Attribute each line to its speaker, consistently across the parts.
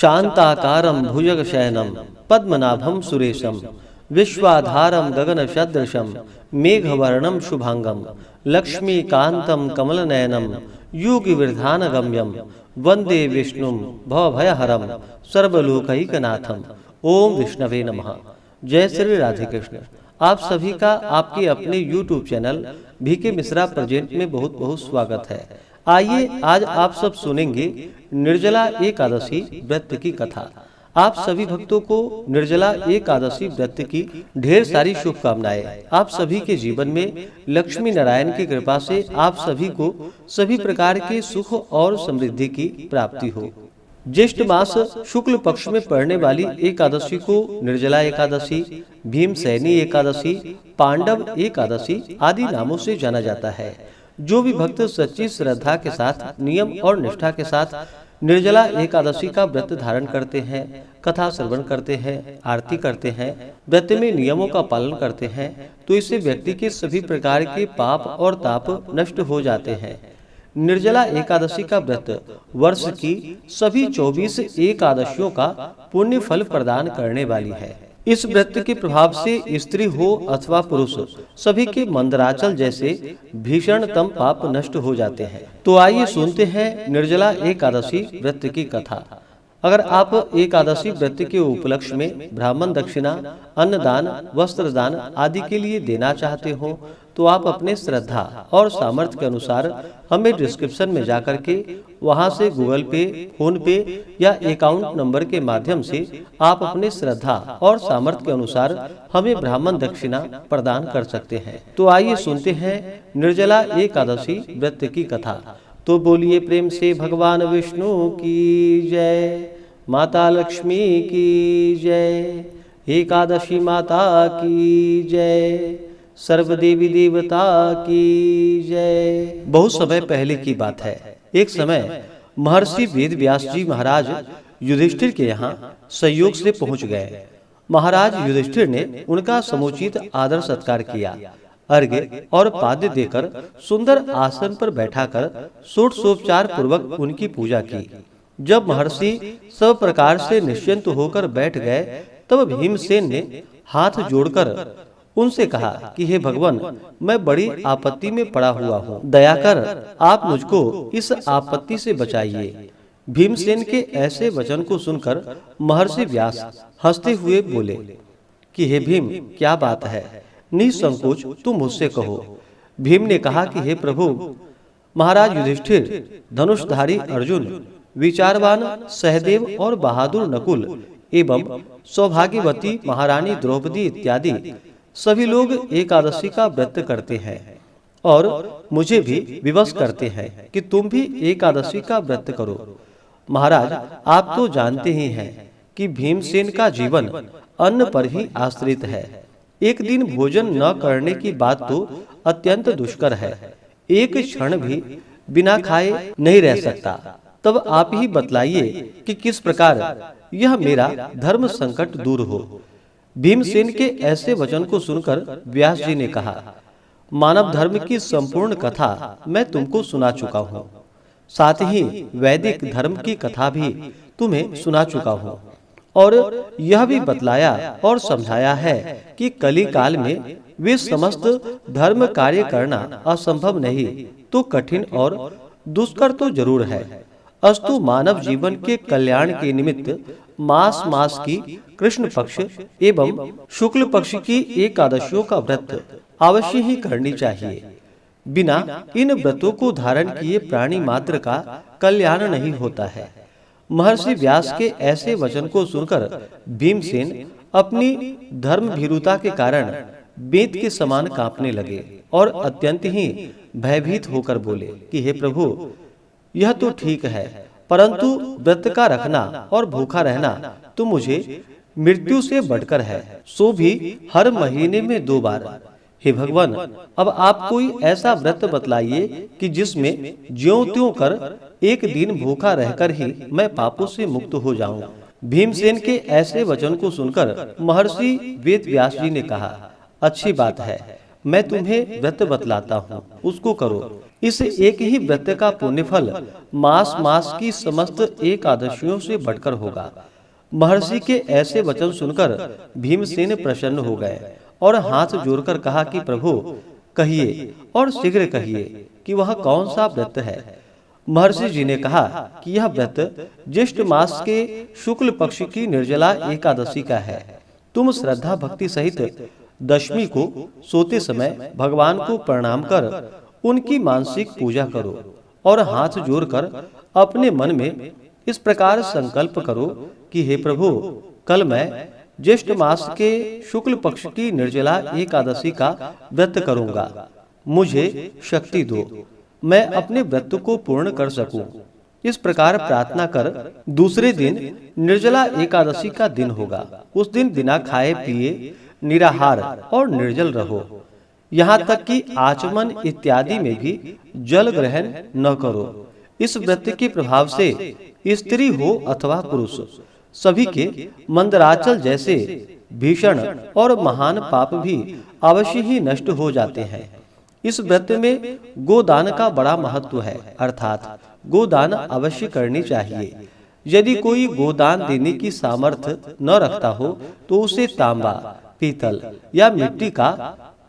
Speaker 1: शांताकारं भुजगशयनं पद्मनाभं सुरेशं विश्वाधारं गगनसदृशं मेघवर्णं शुभांगं लक्ष्मीकान्तं कमलनयनं युगविवर्धनगम्यं वंदे विष्णुं भवभयहरं सर्वलोकैकनाथं। ओम विष्णवे नमः। जय श्री राधे कृष्ण। आप सभी का आपके अपने YouTube channel VK Mishra present में बहुत बहुत स्वागत है। आइए आज आप सब सुनेंगे निर्जला एकादशी व्रत की कथा। आप सभी भक्तों को निर्जला एकादशी व्रत की ढेर सारी शुभकामनाएं। आप सभी के जीवन में लक्ष्मी नारायण की कृपा से आप सभी को सभी प्रकार के सुख और समृद्धि की प्राप्ति हो। ज्येष्ठ मास शुक्ल पक्ष में पड़ने वाली एकादशी को निर्जला एकादशी, भीमसेनी एकादशी, पांडव एकादशी आदि नामों से जाना जाता है। जो भी भक्त सच्ची श्रद्धा के साथ, नियम और निष्ठा के साथ निर्जला एकादशी का व्रत धारण करते हैं, कथा श्रवण करते हैं, आरती करते हैं, व्रत में नियमों का पालन करते हैं, तो इससे व्यक्ति के सभी प्रकार के पाप और ताप नष्ट हो जाते हैं। निर्जला एकादशी का व्रत वर्ष की सभी 24 एकादशियों का पुण्य फल प्रदान करने वाली है। इस व्रत के प्रभाव से स्त्री हो अथवा पुरुष सभी के मंदराचल जैसे भीषणतम पाप नष्ट हो जाते हैं। तो आइए सुनते हैं निर्जला एकादशी व्रत की कथा। अगर आप एकादशी व्रत के उपलक्ष्य में ब्राह्मण दक्षिणा, अन्नदान, वस्त्रदान आदि के लिए देना चाहते हो तो आप अपने श्रद्धा और सामर्थ्य के अनुसार हमें डिस्क्रिप्शन में जाकर के वहां से गूगल पे, फोन पे या अकाउंट नंबर के माध्यम से आप अपने श्रद्धा और सामर्थ्य के अनुसार हमें ब्राह्मण दक्षिणा प्रदान कर सकते हैं। तो आइए सुनते हैं निर्जला एकादशी व्रत की कथा। तो बोलिए प्रेम से भगवान विष्णु की जय, माता लक्ष्मी की जय, एकादशी माता की जय, सर्वदेवी देवता की जय। बहुत समय पहले की बात है। एक समय महर्षि वेद व्यास जी महाराज युधिष्ठिर के यहाँ संयोग से पहुंच गए। महाराज युधिष्ठिर ने उनका समुचित आदर सत्कार किया, अर्घ्य और पाद्य देकर सुंदर आसन पर बैठाकर षोडशोपचार पूर्वक उनकी पूजा की। जब महर्षि सब प्रकार से निश्चिंत होकर बैठ गए तब भीमसेन ने हाथ जोड़कर उनसे कहा कि हे भगवान, मैं बड़ी आपत्ति में पड़ा हुआ हूँ, दया कर आप मुझको इस आपत्ति से बचाइए। भीमसेन के ऐसे वचन को सुनकर महर्षि व्यास हंसते हुए बोले कि हे भीम, क्या बात है, निसंकोच तुम मुझसे कहो। भीम ने कहा कि हे प्रभु, महाराज युधिष्ठिर, धनुषधारी अर्जुन, विचारवान सहदेव और बहादुर नकुल एवं सौभाग्यवती महारानी द्रौपदी इत्यादि सभी लोग एकादशी का व्रत करते हैं और मुझे भी विवश करते हैं कि तुम भी एकादशी का व्रत करो। महाराज, आप तो जानते ही हैं कि भीमसेन का जीवन अन्न पर ही आश्रित है। एक दिन भोजन न करने की बात तो अत्यंत दुष्कर है। एक क्षण भी बिना खाए नहीं रह सकता। तब आप ही बतलाइए कि किस प्रकार यह मेरा धर्म संकट दूर हो। भीमसेन के ऐसे वचन को सुनकर व्यास जी ने कहा, मानव धर्म की संपूर्ण कथा मैं तुमको सुना चुका हूँ, साथ ही वैदिक धर्म की कथा भी तुम्हें सुना चुका हूँ और यह भी बतलाया और समझाया है कि कली काल में वे समस्त धर्म कार्य करना असंभव नहीं तो कठिन और दुष्कर तो जरूर है। अस्तु मानव जीवन के कल्याण के निमित्त मास मास की कृष्ण पक्ष एवं शुक्ल पक्ष की एकादशियों का व्रत अवश्य ही करनी चाहिए। बिना इन व्रतों को धारण किए प्राणी मात्र का कल्याण नहीं होता है। महर्षि व्यास के ऐसे वचन को सुनकर भीमसेन अपनी धर्म भीरुता के कारण बेत के समान कांपने लगे और अत्यंत ही भयभीत होकर बोले कि हे प्रभु, यह तो ठीक है, परंतु व्रत का रखना और भूखा रहना तो मुझे मृत्यु से बढ़कर है, सो भी हर महीने में 2 बार। हे भगवान, अब आप कोई ऐसा व्रत बतलाइए कि जिसमें ज्यों-त्यों कर एक दिन भूखा रहकर ही मैं पापों से मुक्त हो जाऊं। भीमसेन के ऐसे वचन को सुनकर महर्षि वेद व्यास जी ने कहा, अच्छी बात है, मैं तुम्हें व्रत बतलाता हूँ, उसको करो। इस एक ही व्रत का पुण्यफल मास मास की समस्त एकादशियों से बढ़कर होगा। महर्षि के ऐसे वचन सुनकर भीमसेन प्रसन्न हो गए और हाथ जोड़कर कहा कि प्रभु कहिए और शीघ्र कहिए कि वह कौन सा व्रत है। महर्षि जी ने कहा कि यह व्रत ज्येष्ठ मास के शुक्ल पक्ष की निर्जला एकादशी का है। तुम श्रद्धा भक्ति सहित दशमी को सोते समय भगवान को प्रणाम कर उनकी मानसिक पूजा करो और हाथ जोड़कर अपने मन में इस प्रकार संकल्प करो कि हे प्रभु, कल मैं ज्येष्ठ मास के शुक्ल पक्ष की निर्जला एकादशी का व्रत करूंगा। मुझे शक्ति दो, मैं अपने व्रत को पूर्ण कर सकूं। इस प्रकार प्रार्थना कर दूसरे दिन निर्जला एकादशी का दिन होगा। उस दिन बिना खाए पिए निराहार और निर्जल रहो। यहाँ तक कि आचमन इत्यादि में भी जल ग्रहण न करो। इस व्रत के प्रभाव से स्त्री हो अथवा पुरुष, सभी के मंदराचल जैसे भीषण और महान पाप भी अवश्य ही नष्ट हो जाते हैं। इस व्रत में गोदान का बड़ा महत्व है, अर्थात गोदान अवश्य करनी चाहिए। यदि कोई गोदान देने की सामर्थ्य न रखता हो तो उसे तांबा, पीतल या मिट्टी का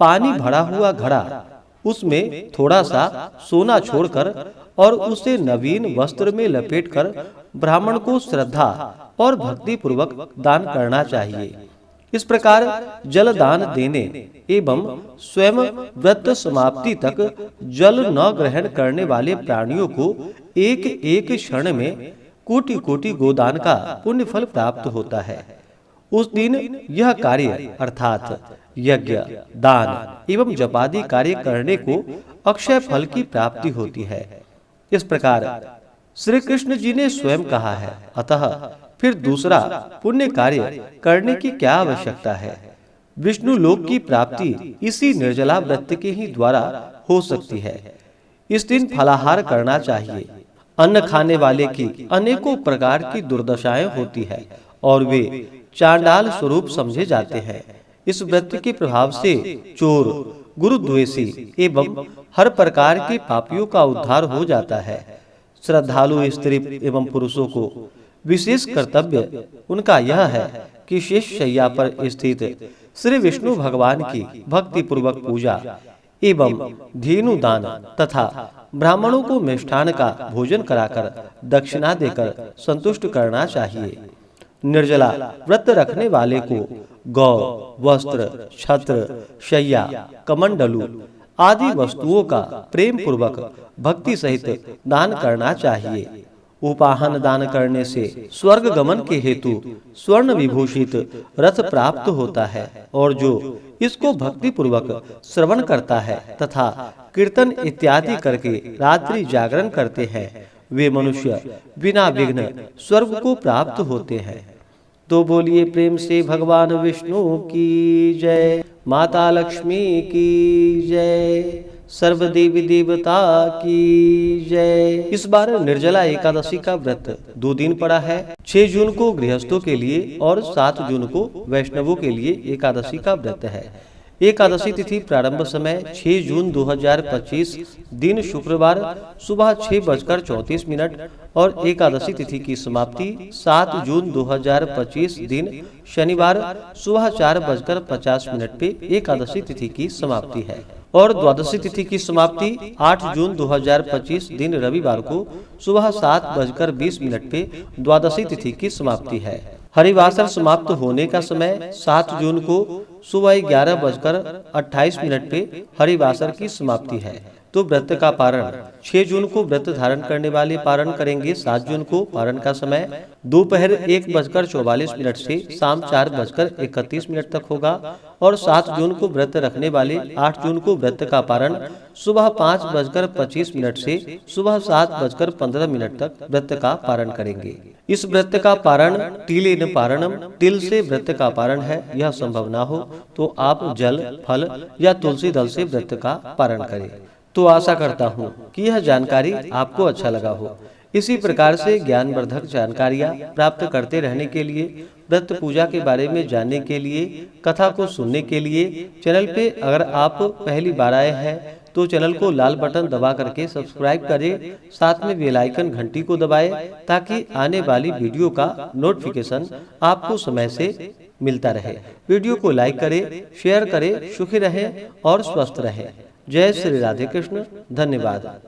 Speaker 1: पानी भरा हुआ घड़ा, उसमें थोड़ा सा सोना छोड़कर और उसे नवीन वस्त्र में लपेटकर ब्राह्मण को श्रद्धा और भक्ति पूर्वक दान करना चाहिए। इस प्रकार जल दान देने एवं स्वयं व्रत समाप्ति तक जल न ग्रहण करने वाले प्राणियों को एक एक क्षण में कोटि कोटि गोदान का पुण्य फल प्राप्त होता है। उस दिन यह कार्य अर्थात यज्ञ, दान एवं जपादि कार्य करने को अक्षय फल की प्राप्ति होती है। इस प्रकार श्री कृष्ण जी ने स्वयं कहा है, अतः फिर दूसरा पुण्य कार्य करने की क्या आवश्यकता है। विष्णु लोक की प्राप्ति इसी निर्जला व्रत के ही द्वारा हो सकती है। इस दिन फलाहार करना चाहिए। अन्न खाने वाले की अनेकों प्रकार की दुर्दशाएं होती है और वे चांडाल स्वरूप समझे जाते हैं। इस व्रत के प्रभाव से चोर, गुरुद्वेषी एवं हर प्रकार के पापियों का उद्धार हो जाता है। श्रद्धालु स्त्री एवं पुरुषों को विशेष कर्तव्य उनका यह है कि शेष शैया पर स्थित श्री विष्णु भगवान की भक्ति पूर्वक पूजा एवं धेनु दान तथा ब्राह्मणों को मिष्ठान का भोजन कराकर दक्षिणा देकर संतुष्ट करना चाहिए। निर्जला व्रत रखने वाले को गौ, वस्त्र, छत्र, शैया, कमंडलू आदि वस्तुओं का प्रेम पूर्वक भक्ति सहित दान करना चाहिए। उपाहन दान करने से स्वर्ग गमन के हेतु स्वर्ण विभूषित रथ प्राप्त होता है और जो इसको भक्ति पूर्वक श्रवण करता है तथा कीर्तन इत्यादि करके रात्रि जागरण करते हैं, वे मनुष्य बिना विघ्न स्वर्ग को प्राप्त होते हैं। तो बोलिए प्रेम से भगवान विष्णु की जय, माता लक्ष्मी की जय, सर्व देवी देवता की जय। इस बार निर्जला एकादशी का व्रत 2 दिन पड़ा है। 6 जून को गृहस्थों के लिए और 7 जून को वैष्णवों के लिए एकादशी का व्रत है। एकादशी तिथि प्रारंभ समय 6 जून 2025 दिन शुक्रवार सुबह 6:34 और एकादशी तिथि की समाप्ति 7 जून 2025 दिन शनिवार सुबह 4:50 पे एकादशी तिथि की समाप्ति है और द्वादशी तिथि की समाप्ति 8 जून 2025 दिन रविवार को सुबह 7:20 पे द्वादशी तिथि की समाप्ति है। हरिवासर समाप्त होने का समय 7 जून को सुबह 11:28 पे हरिवासर की समाप्ति है। तो व्रत का पारण 6 जून को व्रत धारण करने वाले पारण करेंगे। 7 जून को पारण का समय दोपहर 1:44 से शाम 4:31 तक होगा और 7 जून को व्रत रखने वाले 8 जून को व्रत का पारण सुबह 5:25 से सुबह 7:15 तक व्रत का पारण करेंगे। इस व्रत का पारण तिलेन पारणम, तिल से व्रत का पारण है। यह संभव ना हो तो आप जल, फल या तुलसी दल से व्रत का पारण करें। तो आशा करता हूँ कि यह जानकारी आपको अच्छा लगा हो। इसी प्रकार से ज्ञानवर्धक जानकारियाँ प्राप्त करते रहने के लिए, व्रत पूजा के बारे में जानने के लिए, कथा को सुनने के लिए चैनल पे अगर आप पहली बार आए हैं तो चैनल को लाल बटन दबा करके सब्सक्राइब करें, साथ में बेल आइकन घंटी को दबाएं ताकि आने वाली वीडियो का नोटिफिकेशन आपको समय से मिलता रहे। वीडियो को लाइक करें, शेयर करें, सुखी रहें और स्वस्थ रहें। जय श्री राधे कृष्ण। धन्यवाद।